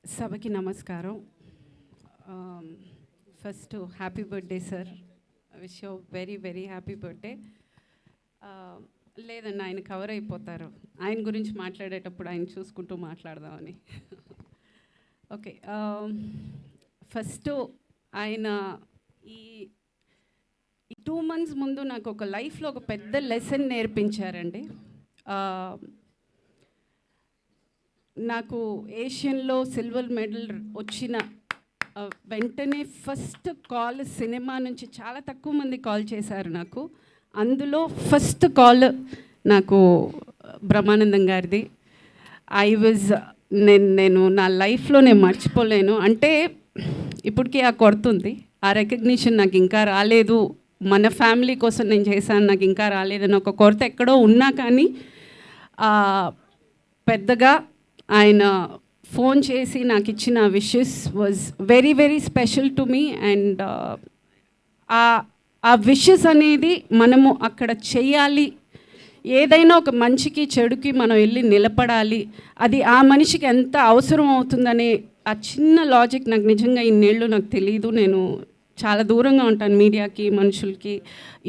సభకి నమస్కారం. First happy birthday sir. Wish you very very happy birthday. లేదండి, ఆయన కవర్ అయిపోతారు. ఆయన గురించి మాట్లాడేటప్పుడు ఆయన చూసుకుంటూ మాట్లాడదామని. ఓకే, ఫస్ట్ ఆయన ఈ 2 months ముందు నాకు ఒక లైఫ్లో ఒక పెద్ద లెసన్ నేర్పించారండి. నాకు ఏషియన్లో సిల్వర్ మెడల్ వచ్చిన వెంటనే ఫస్ట్ కాల్ సినిమా నుంచి చాలా తక్కువ మంది కాల్ చేశారు నాకు. అందులో ఫస్ట్ కాల్ నాకు బ్రహ్మానందం గారిది. నేను నా లైఫ్లో నేను మర్చిపోలేను. అంటే ఇప్పటికీ ఆ కొడుతుంది, ఆ రికగ్నిషన్ నాకు ఇంకా రాలేదు, మన ఫ్యామిలీ కోసం నేను చేశాను, నాకు ఇంకా రాలేదని ఒక కొరత ఎక్కడో ఉన్నా కానీ పెద్దగా ఆయన ఫోన్ చేసి నాకు ఇచ్చిన wishes was very very special to me. And ఆ విషెస్ అనేది మనము అక్కడ చేయాలి, ఏదైనా ఒక మంచికి చెడుకి మనం వెళ్ళి నిలబడాలి, అది ఆ మనిషికి ఎంత అవసరం అవుతుందనే ఆ చిన్న లాజిక్ నాకు నిజంగా ఇన్నేళ్ళు నాకు తెలియదు. నేను చాలా దూరంగా ఉంటాను మీడియాకి, మనుషులకి,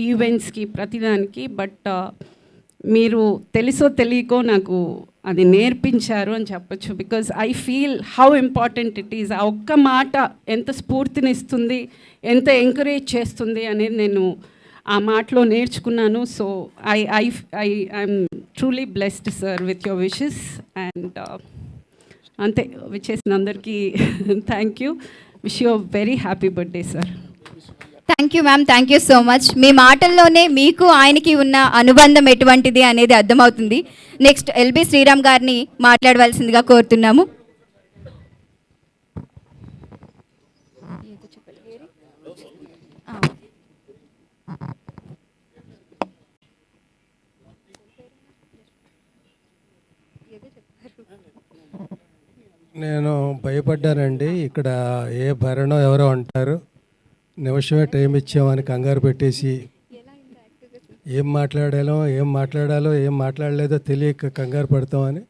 ఈవెంట్స్కి, ప్రతిదానికి. బట్ మీరు తెలుసో తెలియకో నాకు అది నేర్పించారు అని చెప్పచ్చు. Because I feel how important it is. ఆ ఒక్క మాట ఎంత స్ఫూర్తినిస్తుంది, ఎంత ఎంకరేజ్ చేస్తుంది అనేది నేను ఆ మాటలో నేర్చుకున్నాను. So I'm truly blessed sir with your wishes. And అంతే, విచ్చేసిన అందరికీ thank you. Wish you very happy birthday sir. Thank you ma'am, thank you so much. మీ మాటల్లోనే మీకు ఆయనకి ఉన్న అనుబంధం ఎటువంటిది అనేది అర్థమవుతుంది. నెక్స్ట్ ఎల్బి శ్రీరామ్ గారిని మాట్లాడవలసిందిగా కోరుతున్నాము. నేను భయపడ్డానండి. ఇక్కడ ఏ భరణం ఎవరో అంటారు, నిమిషమే టైం ఇచ్చామని కంగారు పెట్టేసి ఏం మాట్లాడాలో ఏం మాట్లాడలేదో తెలియక కంగారు పడతామని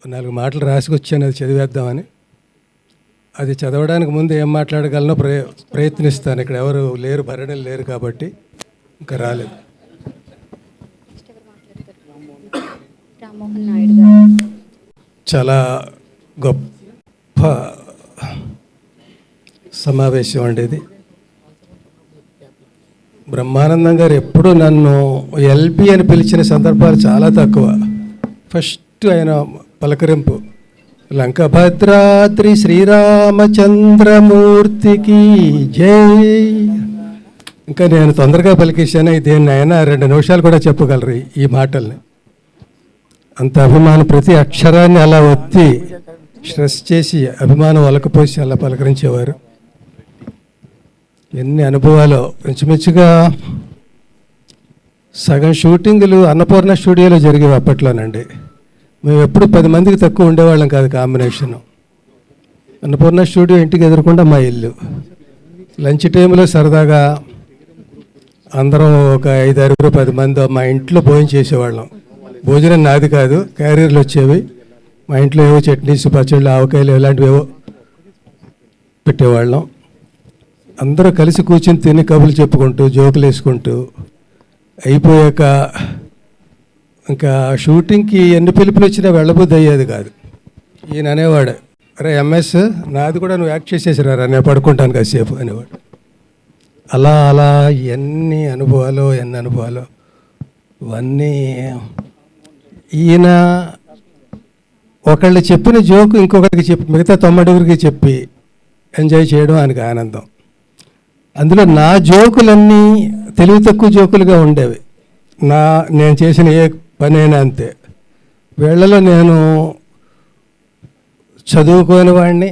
4 మాటలు రాసుకొచ్చాను, అది చదివేద్దామని. అది చదవడానికి ముందు ఏం మాట్లాడగలనో ప్రయత్నిస్తాను. ఇక్కడ ఎవరు లేరు, భరణలు లేరు కాబట్టి ఇంకా రాలేదు. చాలా గొప్ప సమావేశం అండి ఇది. బ్రహ్మానందం గారు ఎప్పుడు నన్ను ఎల్బి అని పిలిచిన సందర్భాలు చాలా తక్కువ. ఫస్ట్ ఆయన పలకరింపు లంకభద్రాద్రి శ్రీరామచంద్రమూర్తికి జై. ఇంకా నేను తొందరగా పలికేశాను, దేన్ని అయినా 2 నిమిషాలు కూడా చెప్పగలరు ఈ మాటల్ని. అంత అభిమానం, ప్రతి అక్షరాన్ని అలా ఒత్తి స్ట్రెస్ చేసి అభిమానం వలకపోసి అలా పలకరించేవారు. ఎన్ని అనుభవాలు. ఇంచుమించుగా సగం షూటింగులు అన్నపూర్ణ స్టూడియోలో జరిగేవి అప్పట్లోనండి. మేము ఎప్పుడు 10 మందికి తక్కువ ఉండేవాళ్ళం కాదు కాంబినేషను. అన్నపూర్ణ స్టూడియో ఇంటికి ఎదురకుండా మా ఇల్లు. లంచ్ టైంలో సరదాగా అందరం ఒక 5-6, 10 మంది మా ఇంట్లో భోజనం చేసేవాళ్ళం. భోజనం నాది కాదు, క్యారియర్లు వచ్చేవి. మా ఇంట్లో ఏవో చట్నీస్, పచ్చళ్ళు, ఆవకాయలు ఇలాంటివి ఏవో పెట్టేవాళ్ళం. అందరూ కలిసి కూర్చొని తిని కబుర్లు చెప్పుకుంటూ జోకులు వేసుకుంటూ అయిపోయాక ఇంకా షూటింగ్కి ఎన్ని పిలుపులు వచ్చినా వెళ్ళబుద్ధి అయ్యేది కాదు. ఈయన అనేవాడు, అరే ఎంఎస్ నాది కూడా నువ్వు యాక్ట్ చేసేసిరారా, నేను పడుకుంటాను కాసేపు అనేవాడు. అలా అలా ఎన్ని అనుభవాలు ఇవన్నీ. ఈయన ఒకళ్ళు చెప్పిన జోకు ఇంకొకరికి చెప్పి మిగతా 90 చెప్పి ఎంజాయ్ చేయడం ఆయనకు ఆనందం. అందులో నా జోకులన్నీ తెలివి తక్కువ జోకులుగా ఉండేవి. నేను చేసిన ఏ పనైనా అంతే. వీళ్ళలో నేను చదువుకోని వాడిని,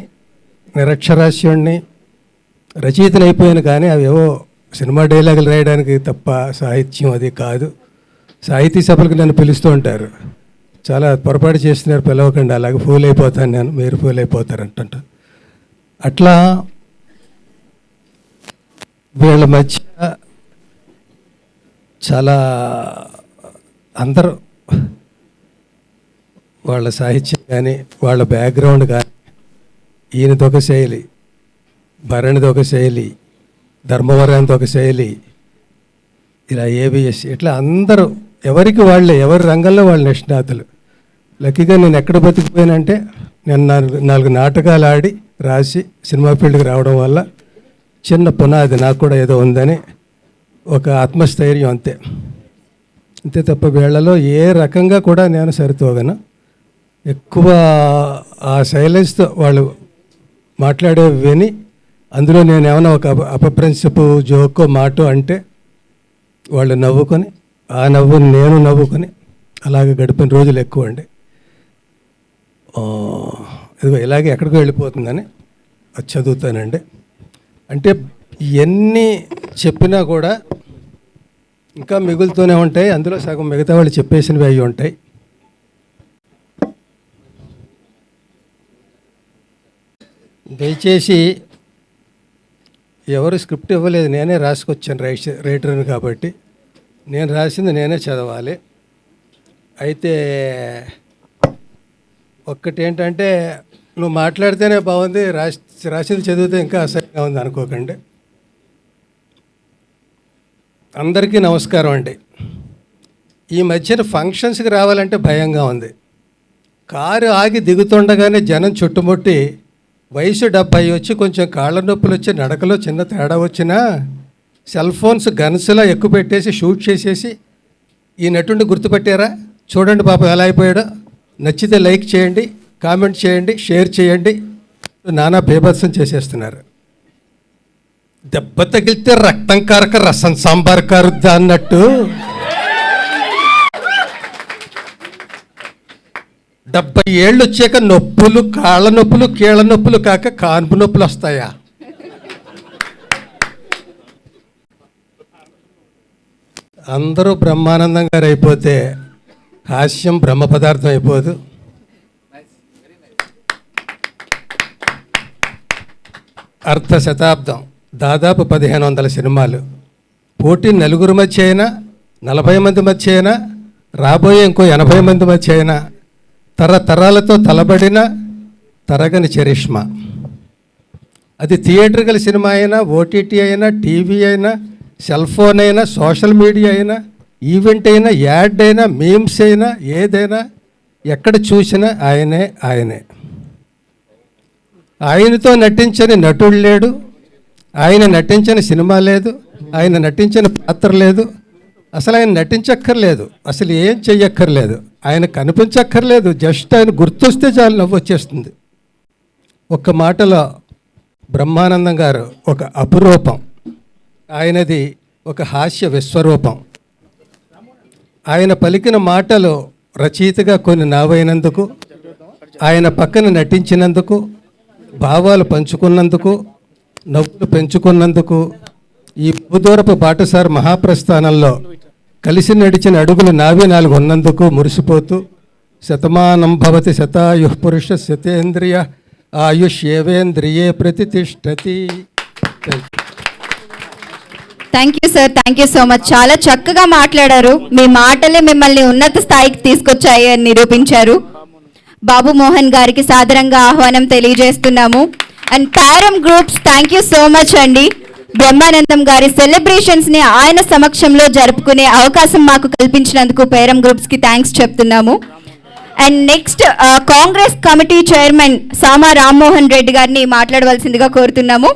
నిరక్షరాస్యుడిని, రచయితను అయిపోయాను. కానీ అవేవో సినిమా డైలాగులు రాయడానికి తప్ప సాహిత్యం అది కాదు. సాహితీ సభలకు నన్ను పిలుస్తూ ఉంటారు. చాలా పొరపాటు చేస్తున్నారు, పిలవకండి, అలాగే ఫూల్ అయిపోతాను నేను, మీరు ఫూల్ అయిపోతారు అంటుంట. అట్లా వీళ్ళ మధ్య చాలా అందరూ వాళ్ళ సాహిత్యం కానీ వాళ్ళ బ్యాక్గ్రౌండ్ కానీ ఈయనది ఒక శైలి, భరణిది ఒక శైలి, ధర్మవరానికి ఒక శైలి, ఇలా ఏబిఎస్, ఇట్లా అందరూ ఎవరికి వాళ్ళే, ఎవరి రంగంలో వాళ్ళు నిష్ణాతులు. లక్కీగా నేను ఎక్కడ బతికిపోయానంటే, నేను నాలుగు నాటకాలు ఆడి రాసి సినిమా ఫీల్డ్కి రావడం వల్ల చిన్న పునాది నాకు కూడా ఏదో ఉందని ఒక ఆత్మస్థైర్యం, అంతే. అంతే తప్ప వీళ్ళలో ఏ రకంగా కూడా నేను సరితూగను. ఎక్కువ ఆ సైలెన్స్తో వాళ్ళు మాట్లాడే విని అందులో నేను ఏమైనా ఒక అపప్రిన్సిపు జోకో మాటో అంటే వాళ్ళు నవ్వుకొని, ఆ నవ్వుని నేను నవ్వుకొని అలాగే గడిపిన రోజులు ఎక్కువ అండి. ఇదిగో ఇలాగే ఎక్కడికో వెళ్ళిపోతుందని అది చదువుతానండి. అంటే ఎన్ని చెప్పినా కూడా ఇంకా మిగులుతూనే ఉంటాయి. అందులో సగం మిగతా వాళ్ళు చెప్పేసినవి అవి ఉంటాయి. దయచేసి ఎవరు స్క్రిప్ట్ ఇవ్వలేదు, నేనే రాసుకొచ్చాను రైటర్ని కాబట్టి నేను రాసింది నేనే చదవాలి. అయితే ఒక్కటి ఏంటంటే, నువ్వు మాట్లాడితేనే బాగుంది, రాసింది చదివితే ఇంకా అసహ్యంగా ఉంది అనుకోకండి. అందరికీ నమస్కారం అండి. ఈ మధ్యన ఫంక్షన్స్కి రావాలంటే భయంగా ఉంది. కారు ఆగి దిగుతుండగానే జనం చుట్టుముట్టి వయసు 70 వచ్చి కొంచెం కాళ్ళ నొప్పులు వచ్చి నడకలో చిన్న తేడా వచ్చినా సెల్ ఫోన్స్ గన్స్లా ఎక్కువ పెట్టేసి షూట్ చేసేసి ఈ నటుండి గుర్తుపెట్టారా, చూడండి పాపం ఎలా అయిపోయాడో, నచ్చితే లైక్ చేయండి, కామెంట్ చేయండి, షేర్ చేయండి, నానా బేభత్సం చేసేస్తున్నారు. దెబ్బ తగిలితే రక్తం కారక రసం సాంబార్ కారుద్దా అన్నట్టు 70 ఏళ్ళు వచ్చాక నొప్పులు, కాళ్ళ నొప్పులు, కీళ్ళ నొప్పులు కాక కాన్పు నొప్పులు వస్తాయా? అందరూ బ్రహ్మానందం గారు అయిపోతే హాస్యం బ్రహ్మ పదార్థం అయిపోదు. అర్ధ శతాబ్దం, దాదాపు 1500 సినిమాలు, పోటీ నలుగురు మధ్య అయినా, 40 మంది మధ్య అయినా, రాబోయే ఇంకో 80 మంది మధ్య అయినా, తరతరాలతో తలబడిన తరగని చరిష్మా. అది థియేటర్కల్ సినిమా అయినా, ఓటీటీ అయినా, టీవీ అయినా, సెల్ ఫోన్ అయినా, సోషల్ మీడియా అయినా, ఈవెంట్ అయినా, యాడ్ అయినా, మీమ్స్ అయినా, ఏదైనా ఎక్కడ చూసినా ఆయనే ఆయనే. ఆయనతో నటించని నటుడు లేడు, ఆయన నటించని సినిమా లేదు, ఆయన నటించిన పాత్ర లేదు, అసలు ఆయన నటించక్కర్లేదు, అసలు ఏం చెయ్యక్కర్లేదు, ఆయన కనిపించక్కర్లేదు, జస్ట్ ఆయన గుర్తొస్తే చాలు నవ్వు వచ్చేస్తుంది. ఒక్క మాటలో బ్రహ్మానందం గారు ఒక అపురూపం, ఆయనది ఒక హాస్య విశ్వరూపం. ఆయన పలికిన మాటలు రచయితగా కొన్ని నావైనందుకు, ఆయన పక్కన నటించినందుకు, భావాలు పంచుకున్నందుకు, నవ్వులు పెంచుకున్నందుకు, ఈ బహుదూరపు బాటసార్ మహాప్రస్థానంలో కలిసి నడిచిన అడుగులు నావే 4 ఉన్నందుకు మురిసిపోతూ, శతమానం భవతి శతాయుః పురుష శతేంద్రియ ఆయుష్ ఏవేంద్రియే ప్రతిష్టతి. Thank you sir, thank you so much. చాలా చక్కగా మాట్లాడారు. మీ మాటలే మిమ్మల్ని ఉన్నత స్థాయికి తీసుకొచ్చాయి అని నిరూపించారు. బాబు మోహన్ గారికి సాదరంగా ఆహ్వానం తెలియజేస్తున్నాము. And Peram groups, thank you so much అండి. బ్రహ్మానందం గారి సెలబ్రేషన్స్ని ఆయన సమక్షంలో జరుపుకునే అవకాశం మాకు కల్పించినందుకు పేరం గ్రూప్స్కి థ్యాంక్స్ చెప్తున్నాము. And next Congress committee chairman Sama Rammohan Reddy గారిని మాట్లాడవలసిందిగా కోరుతున్నాము.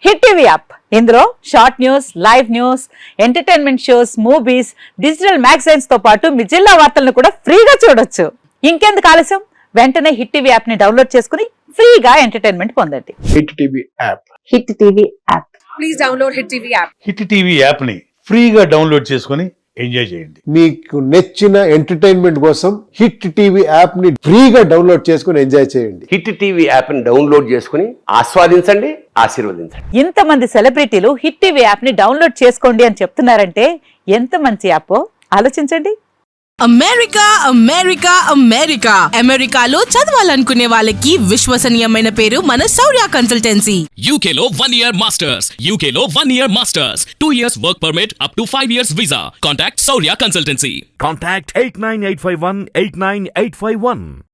హిట్ టీవీ యాప్, ఇందులో short news, live news, entertainment shows, movies, digital magazines తో పాటు మీ జిల్లా వార్తలను కూడా ఫ్రీగా చూడొచ్చు. ఇంకెందుకు ఆలస్యం, వెంటనే హిట్ టీవీ యాప్ ని డౌన్లోడ్ చేసుకుని ఫ్రీగా ఎంటర్టైన్మెంట్ పొందండి. Hit TV app. Hit TV app. Please download hit TV app. Hit TV app ని ఫ్రీగా డౌన్లోడ్ చేసుకుని ఎంజాయ్ చేయండి. మీకు నచ్చిన ఎంటర్టైన్మెంట్ కోసం హిట్ టీవీ యాప్ ని ఫ్రీగా డౌన్లోడ్ చేసుకుని ఎంజాయ్ చేయండి. హిట్ టీవీ యాప్ ని డౌన్లోడ్ చేసుకుని ఆస్వాదించండి, ఆశీర్వదించండి. ఇంతమంది సెలబ్రిటీలు హిట్ టీవీ యాప్ ని డౌన్లోడ్ చేసుకోండి అని చెప్తున్నారంటే ఎంత మంచి యాప్ ఆలోచించండి. అమెరికా అమెరికా అమెరికా అమెరికాలో చదవాలనుకునే వాళ్ళకి విశ్వసనీయమైన పేరు మన శౌర్య కన్సల్టెన్సీ. UK లో 1 year masters. UK లో 1 year masters. 2 years work permit up to 5 years visa. Contact Saurya Consultancy. Contact 89851 89851.